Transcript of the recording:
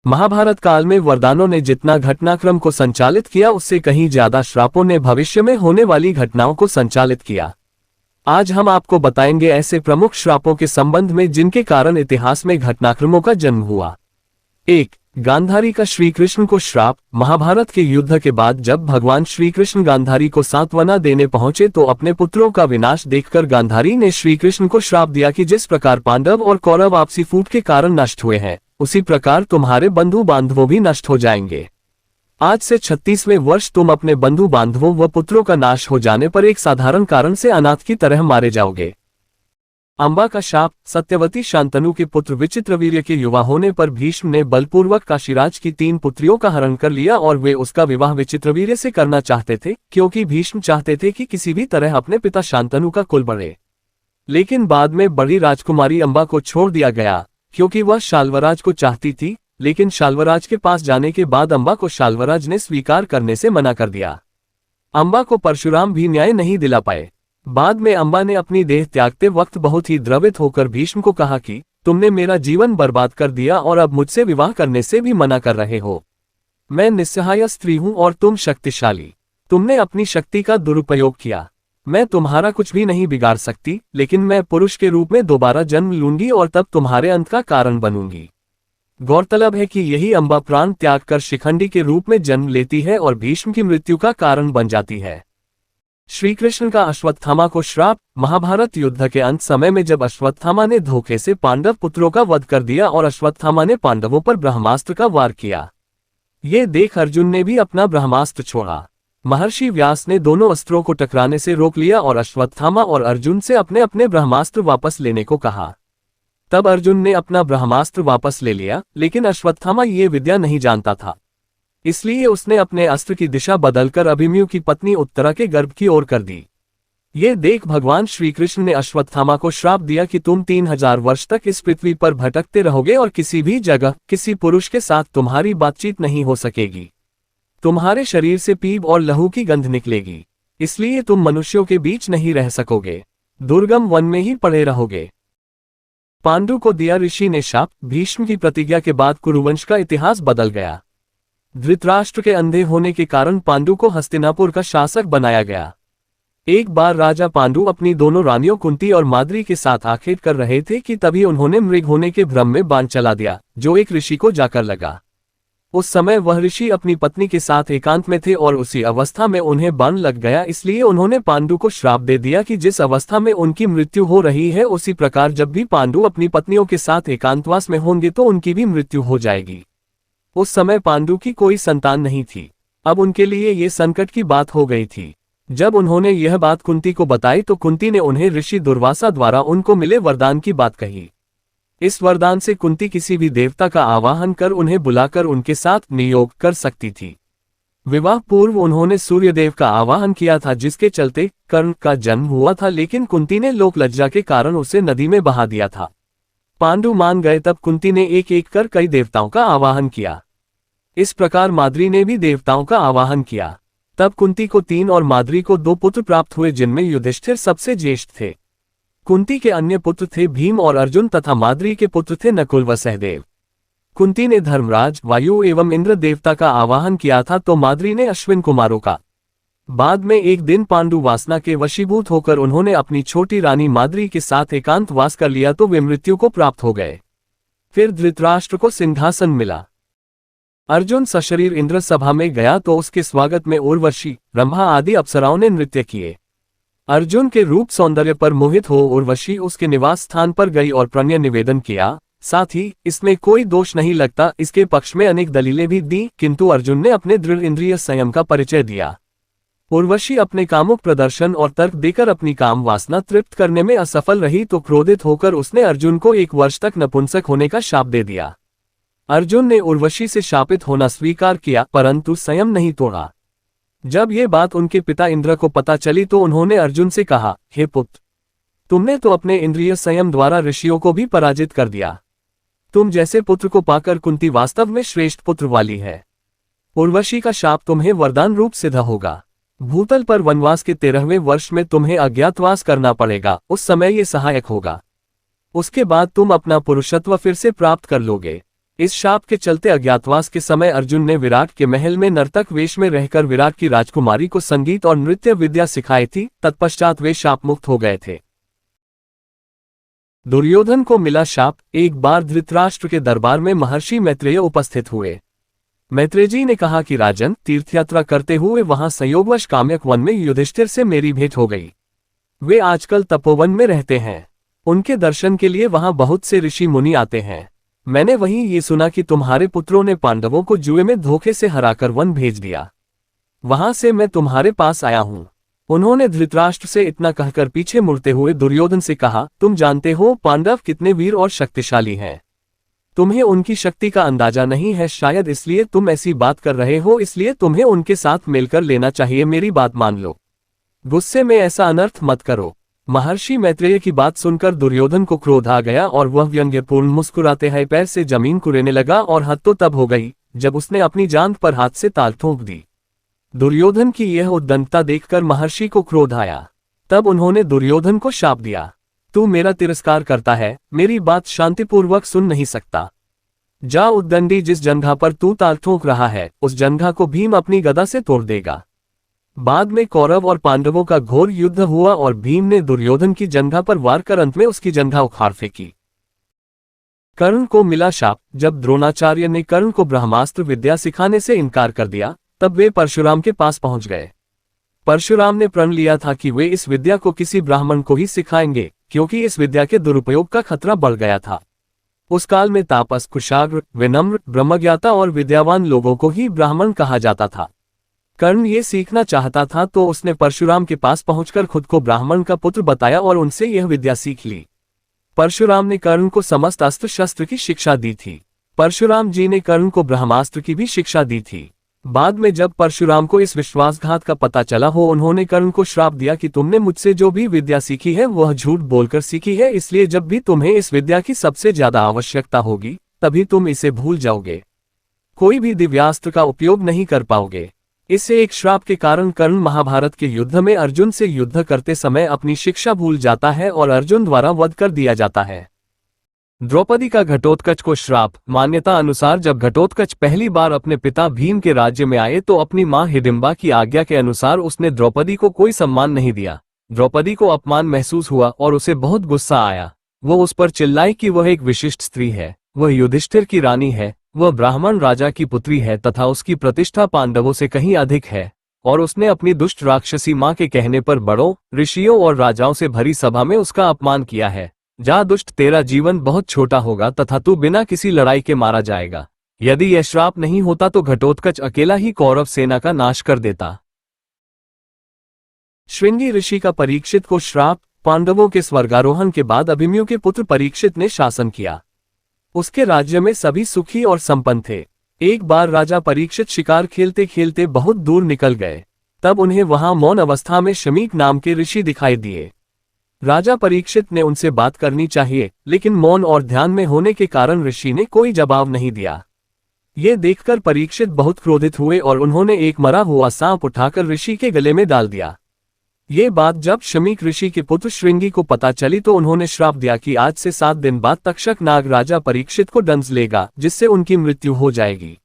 महाभारत काल में वरदानों ने जितना घटनाक्रम को संचालित किया उससे कहीं ज्यादा श्रापों ने भविष्य में होने वाली घटनाओं को संचालित किया। आज हम आपको बताएंगे ऐसे प्रमुख श्रापों के संबंध में जिनके कारण इतिहास में घटनाक्रमों का जन्म हुआ। 1. गांधारी का श्री कृष्ण को श्राप। महाभारत के युद्ध के बाद जब भगवान श्री कृष्ण गांधारी को सांत्वना देने पहुंचे तो अपने पुत्रों का विनाश देखकर गांधारी ने श्री कृष्ण को श्राप दिया कि जिस प्रकार पांडव और कौरव आपसी फूट के कारण नष्ट हुए हैं, उसी प्रकार तुम्हारे बंधु बांधवों भी नष्ट हो जाएंगे। आज से 36वें वर्ष तुम अपने बंधु बांधवों व पुत्रों का नाश हो जाने पर एक साधारण कारण से अनाथ की तरह मारे जाओगे। अंबा का शाप। सत्यवती शांतनु के पुत्र विचित्रवीर्य के युवा होने पर भीष्म ने बलपूर्वक काशीराज की 3 पुत्रियों का हरण कर लिया और वे उसका विवाह विचित्रवीर्य से करना चाहते थे, क्योंकि भीष्म चाहते थे कि किसी भी तरह अपने पिता शांतनु का कुल बढ़े। लेकिन बाद में बड़ी राजकुमारी अंबा को छोड़ दिया गया, क्योंकि वह शाल्वराज को चाहती थी। लेकिन शाल्वराज के पास जाने के बाद अंबा को शाल्वराज ने स्वीकार करने से मना कर दिया। अंबा को परशुराम भी न्याय नहीं दिला पाए। बाद में अंबा ने अपनी देह त्यागते वक्त बहुत ही द्रवित होकर भीष्म को कहा कि तुमने मेरा जीवन बर्बाद कर दिया और अब मुझसे विवाह करने से भी मना कर रहे हो। मैं निस्सहाय स्त्री हूं और तुम शक्तिशाली। तुमने अपनी शक्ति का दुरुपयोग किया। मैं तुम्हारा कुछ भी नहीं बिगाड़ सकती, लेकिन मैं पुरुष के रूप में दोबारा जन्म लूंगी और तब तुम्हारे अंत का कारण बनूंगी। गौरतलब है कि यही अंबा प्राण त्याग कर शिखंडी के रूप में जन्म लेती है और भीष्म की मृत्यु का कारण बन जाती है। श्री कृष्ण का अश्वत्थामा को श्राप। महाभारत युद्ध के अंत समय में जब अश्वत्थामा ने धोखे से पांडव पुत्रों का वध कर दिया और अश्वत्थामा ने पांडवों पर ब्रह्मास्त्र का वार किया, ये देख अर्जुन ने भी अपना ब्रह्मास्त्र छोड़ा। महर्षि व्यास ने दोनों अस्त्रों को टकराने से रोक लिया और अश्वत्थामा और अर्जुन से अपने अपने ब्रह्मास्त्र वापस लेने को कहा। तब अर्जुन ने अपना ब्रह्मास्त्र वापस ले लिया, लेकिन अश्वत्थामा ये विद्या नहीं जानता था, इसलिए उसने अपने अस्त्र की दिशा बदलकर अभिमन्यु की पत्नी उत्तरा के गर्भ की ओर कर दी। ये देख भगवान श्री कृष्ण ने अश्वत्थामा को श्राप दिया कि तुम 3000 वर्ष तक इस पृथ्वी पर भटकते रहोगे और किसी भी जगह किसी पुरुष के साथ तुम्हारी बातचीत नहीं हो सकेगी। तुम्हारे शरीर से पीप और लहू की गंध निकलेगी, इसलिए तुम मनुष्यों के बीच नहीं रह सकोगे, दुर्गम वन में ही पड़े रहोगे। पांडु को दिया ऋषि ने शाप। भीष्म की प्रतिज्ञा के बाद कुरुवंश का इतिहास बदल गया। धृतराष्ट्र के अंधे होने के कारण पांडु को हस्तिनापुर का शासक बनाया गया। एक बार राजा पांडु अपनी दोनों रानियों कुंती और माद्री के साथ आखेट कर रहे थे कि तभी उन्होंने मृग होने के भ्रम में बाण चला दिया, जो एक ऋषि को जाकर लगा। उस समय वह ऋषि अपनी पत्नी के साथ एकांत में थे और उसी अवस्था में उन्हें बाण लग गया, इसलिए उन्होंने पांडु को श्राप दे दिया कि जिस अवस्था में उनकी मृत्यु हो रही है उसी प्रकार जब भी पांडु अपनी पत्नियों के साथ एकांतवास में होंगे तो उनकी भी मृत्यु हो जाएगी। उस समय पांडु की कोई संतान नहीं थी। अब उनके लिए ये संकट की बात हो गई थी। जब उन्होंने यह बात कुंती को बताई तो कुंती ने उन्हें ऋषि दुर्वासा द्वारा उनको मिले वरदान की बात कही। इस वरदान से कुंती किसी भी देवता का आवाहन कर उन्हें बुलाकर उनके साथ नियोग कर सकती थी। विवाह पूर्व उन्होंने सूर्यदेव का आवाहन किया था, जिसके चलते कर्ण का जन्म हुआ था, लेकिन कुंती ने लोक लज्जा के कारण उसे नदी में बहा दिया था। पांडु मान गए तब कुंती ने एक एक कर कई देवताओं का आवाहन किया। इस प्रकार माद्री ने भी देवताओं का आवाहन किया। तब कुंती को 3 और माद्री को 2 पुत्र प्राप्त हुए, जिनमें युधिष्ठिर सबसे ज्येष्ठ थे। कुंती के अन्य पुत्र थे भीम और अर्जुन तथा माद्री के पुत्र थे नकुल व सहदेव। कुंती ने धर्मराज, वायु एवं इंद्र देवता का आवाहन किया था तो माद्री ने अश्विन कुमारों का। बाद में एक दिन पांडु वासना के वशीभूत होकर उन्होंने अपनी छोटी रानी माद्री के साथ एकांत वास कर लिया तो वे मृत्यु को प्राप्त हो गए। फिर धृतराष्ट्र को सिंहासन मिला। अर्जुन सशरीर इंद्र सभा में गया तो उसके स्वागत में उर्वशी, रंभा आदि अप्सराओं ने नृत्य किए। अर्जुन के रूप सौंदर्य पर मोहित हो उर्वशी उसके निवास स्थान पर गई और प्रणय निवेदन किया। साथ ही इसमें कोई दोष नहीं लगता, इसके पक्ष में अनेक दलीलें भी दी, किंतु अर्जुन ने अपने दृढ़ इंद्रिय संयम का परिचय दिया। उर्वशी अपने कामुक प्रदर्शन और तर्क देकर अपनी काम वासना तृप्त करने में असफल रही तो क्रोधित होकर उसने अर्जुन को 1 वर्ष तक नपुंसक होने का शाप दे दिया। अर्जुन ने उर्वशी से शापित होना स्वीकार किया, परंतु संयम नहीं तोड़ा। जब ये बात उनके पिता इंद्र को पता चली तो उन्होंने अर्जुन से कहा, हे पुत्र, तुमने तो अपने इंद्रिय संयम द्वारा ऋषियों को भी पराजित कर दिया। तुम जैसे पुत्र को पाकर कुंती वास्तव में श्रेष्ठ पुत्र वाली है। उर्वशी का शाप तुम्हें वरदान रूप सिद्ध होगा। भूतल पर वनवास के 13वें वर्ष में तुम्हें अज्ञातवास करना पड़ेगा, उस समय ये सहायक होगा। उसके बाद तुम अपना पुरुषत्व फिर से प्राप्त कर लोगे। इस शाप के चलते अज्ञातवास के समय अर्जुन ने विराट के महल में नर्तक वेश में रहकर विराट की राजकुमारी को संगीत और नृत्य विद्या सिखाई थी। तत्पश्चात वे शाप मुक्त हो गए थे। दुर्योधन को मिला शाप। एक बार धृतराष्ट्र के दरबार में महर्षि मैत्रेय उपस्थित हुए। मैत्रेय जी ने कहा कि राजन, तीर्थयात्रा करते हुए वहां संयोगवश काम्यक वन में युधिष्ठिर से मेरी भेंट हो गई। वे आजकल तपोवन में रहते हैं। उनके दर्शन के लिए वहां बहुत से ऋषि मुनि आते हैं। मैंने वहीं ये सुना कि तुम्हारे पुत्रों ने पांडवों को जुए में धोखे से हराकर वन भेज दिया। वहां से मैं तुम्हारे पास आया हूं। उन्होंने धृतराष्ट्र से इतना कहकर पीछे मुड़ते हुए दुर्योधन से कहा, तुम जानते हो पांडव कितने वीर और शक्तिशाली हैं। तुम्हें उनकी शक्ति का अंदाजा नहीं है, शायद इसलिए तुम ऐसी बात कर रहे हो, इसलिए तुम्हें उनके साथ मिलकर लेना चाहिए। मेरी बात मान लो। गुस्से में ऐसा अनर्थ मत करो। महर्षि मैत्रेय की बात सुनकर दुर्योधन को क्रोध आ गया और वह व्यंग्यपूर्ण मुस्कुराते हुए पैर से जमीन कुरेदने लगा और हद तो तब हो गई जब उसने अपनी जांघ पर हाथ से ताल ठोक दी। दुर्योधन की यह उद्दंडता देखकर महर्षि को क्रोध आया। तब उन्होंने दुर्योधन को शाप दिया, तू मेरा तिरस्कार करता है, मेरी बात शांतिपूर्वक सुन नहीं सकता। जा उद्दंडी, जिस जंघा पर तू ताल ठोक रहा है उस जंघा को भीम अपनी गदा से तोड़ देगा। बाद में कौरव और पांडवों का घोर युद्ध हुआ और भीम ने दुर्योधन की जंघा पर वार कर अंत में उसकी जंघा उखाड़ फेंकी। कर्ण को मिला शाप। जब द्रोणाचार्य ने कर्ण को ब्रह्मास्त्र विद्या सिखाने से इनकार कर दिया तब वे परशुराम के पास पहुंच गए। परशुराम ने प्रण लिया था कि वे इस विद्या को किसी ब्राह्मण को ही सिखाएंगे, क्योंकि इस विद्या के दुरुपयोग का खतरा बढ़ गया था। उस काल में तापस, कुशाग्र, विनम्र, ब्रह्मज्ञाता और विद्यावान लोगों को ही ब्राह्मण कहा जाता था। कर्ण ये सीखना चाहता था तो उसने परशुराम के पास पहुंचकर खुद को ब्राह्मण का पुत्र बताया और उनसे यह विद्या सीख ली। परशुराम ने कर्ण को समस्त अस्त्र शस्त्र की शिक्षा दी थी। परशुराम जी ने कर्ण को ब्रह्मास्त्र की भी शिक्षा दी थी। बाद में जब परशुराम को इस विश्वासघात का पता चला हो, उन्होंने कर्ण को श्राप दिया कि तुमने मुझसे जो भी विद्या सीखी है वह झूठ बोलकर सीखी है, इसलिए जब भी तुम्हें इस विद्या की सबसे ज्यादा आवश्यकता होगी तभी तुम इसे भूल जाओगे। कोई भी दिव्यास्त्र का उपयोग नहीं कर पाओगे। इससे एक श्राप के कारण कर्ण महाभारत के युद्ध में अर्जुन से युद्ध करते समय अपनी शिक्षा भूल जाता है और अर्जुन द्वारा वध कर दिया जाता है। द्रौपदी का घटोत्कच को श्राप। मान्यता अनुसार जब घटोत्कच पहली बार अपने पिता भीम के राज्य में आए तो अपनी मां हिडिंबा की आज्ञा के अनुसार उसने द्रौपदी को कोई सम्मान नहीं दिया। द्रौपदी को अपमान महसूस हुआ और उसे बहुत गुस्सा आया। वो उस पर चिल्लाई कि वह एक विशिष्ट स्त्री है, वह युधिष्ठिर की रानी है, वह ब्राह्मण राजा की पुत्री है तथा उसकी प्रतिष्ठा पांडवों से कहीं अधिक है, और उसने अपनी दुष्ट राक्षसी मां के कहने पर बड़ों, ऋषियों और राजाओं से भरी सभा में उसका अपमान किया है। जा दुष्ट, तेरा जीवन बहुत छोटा होगा तथा तू बिना किसी लड़ाई के मारा जाएगा। यदि यह श्राप नहीं होता तो घटोत्कच अकेला ही कौरव सेना का नाश कर देता। श्रृंगी ऋषि का परीक्षित को श्राप। पांडवों के स्वर्गारोहण के बाद अभिमन्यु के पुत्र परीक्षित ने शासन किया। उसके राज्य में सभी सुखी और संपन्न थे। एक बार राजा परीक्षित शिकार खेलते खेलते बहुत दूर निकल गए। तब उन्हें वहां मौन अवस्था में शमीक नाम के ऋषि दिखाई दिए। राजा परीक्षित ने उनसे बात करनी चाहिए, लेकिन मौन और ध्यान में होने के कारण ऋषि ने कोई जवाब नहीं दिया। ये देखकर परीक्षित बहुत क्रोधित हुए और उन्होंने एक मरा हुआ सांप उठाकर ऋषि के गले में डाल दिया। ये बात जब शमीक ऋषि के पुत्र श्रृंगी को पता चली तो उन्होंने श्राप दिया कि आज से 7 दिन बाद तक्षक नाग राजा परीक्षित को दंश लेगा, जिससे उनकी मृत्यु हो जाएगी।